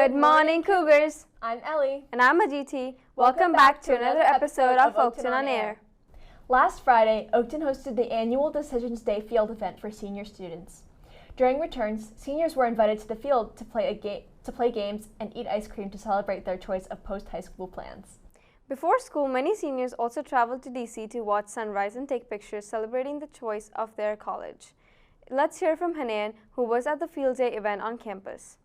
Good morning, Cougars. I'm Ellie. And I'm Aditi. Welcome back to another episode of Oakton on Air. Last Friday, Oakton hosted the annual Decisions Day field event for senior students. During returns, seniors were invited to the field to play games and eat ice cream to celebrate their choice of post-high school plans. Before school, many seniors also traveled to DC to watch sunrise and take pictures celebrating the choice of their college. Let's hear from Hanan, who was at the field day event on campus.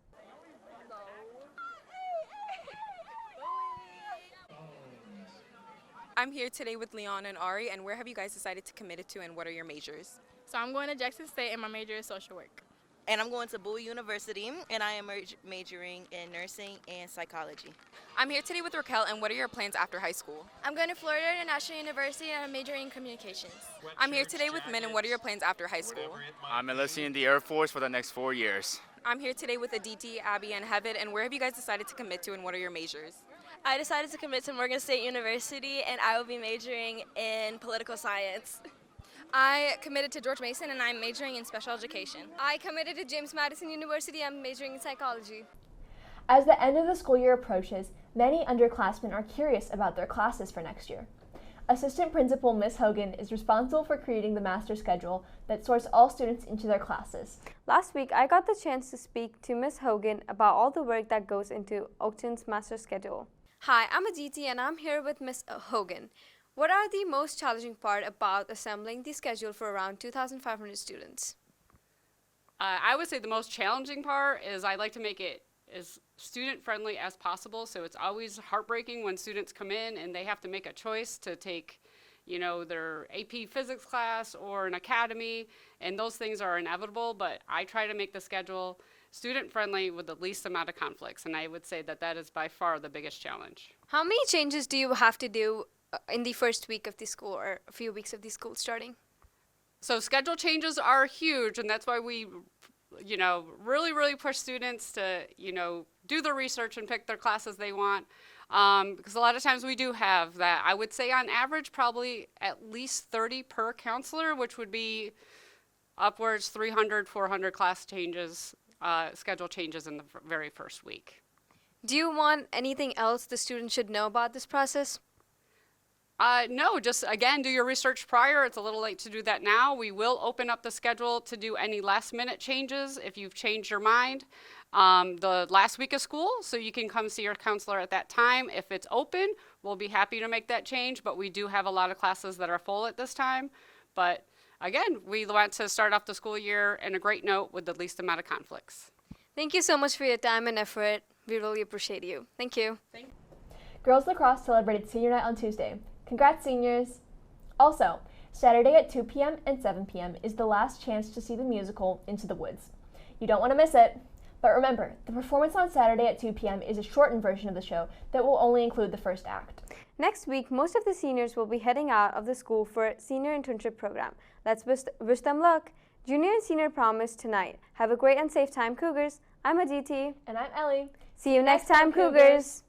I'm here today with Leon and Ari, and where have you guys decided to commit it to, and what are your majors? So I'm going to Jackson State, and my major is social work. And I'm going to Bowie University, and I am majoring in nursing and psychology. I'm here today with Raquel, and what are your plans after high school? I'm going to Florida International University, and I'm majoring in communications. I'm here today with Min, and what are your plans after high school? I'm enlisting in the Air Force for the next 4 years. I'm here today with Aditi, Abby, and Hevid, and where have you guys decided to commit to, and what are your majors? I decided to commit to Morgan State University, and I will be majoring in political science. I committed to George Mason, and I'm majoring in special education. I committed to James Madison University. I'm majoring in psychology. As the end of the school year approaches, many underclassmen are curious about their classes for next year. Assistant Principal Ms. Hogan is responsible for creating the master schedule that sorts all students into their classes. Last week, I got the chance to speak to Ms. Hogan about all the work that goes into Oakton's master schedule. Hi, I'm Aditi, and I'm here with Ms. Hogan. What are the most challenging part about assembling the schedule for around 2,500 students? I would say the most challenging part is I like to make it as student-friendly as possible, so it's always heartbreaking when students come in and they have to make a choice to take, their AP physics class or an academy, and those things are inevitable, but I try to make the schedule student-friendly with the least amount of conflicts, and I would say that that is by far the biggest challenge. How many changes do you have to do in the first week of the school or a few weeks of the school starting? So schedule changes are huge, and that's why we, really push students to, do the research and pick their classes they want. Because a lot of times we do have that. I would say on average probably at least 30 per counselor, which would be upwards 300, 400 class changes, schedule changes in the very first week. Do you want anything else the students should know about this process? No, just again, do your research prior. It's a little late to do that now. We will open up the schedule to do any last minute changes if you've changed your mind the last week of school, so you can come see your counselor at that time. If it's open, we'll be happy to make that change, but we do have a lot of classes that are full at this time. But again, we want to start off the school year in a great note with the least amount of conflicts. Thank you so much for your time and effort. We really appreciate you. Thank you. Girls lacrosse celebrated senior night on Tuesday. Congrats, seniors! Also, Saturday at 2 p.m. and 7 p.m. is the last chance to see the musical Into the Woods. You don't want to miss it. But remember, the performance on Saturday at 2 p.m. is a shortened version of the show that will only include the first act. Next week, most of the seniors will be heading out of the school for a senior internship program. Let's wish them luck. Junior and senior prom is tonight. Have a great and safe time, Cougars. I'm Aditi. And I'm Ellie. See you next time, Cougars.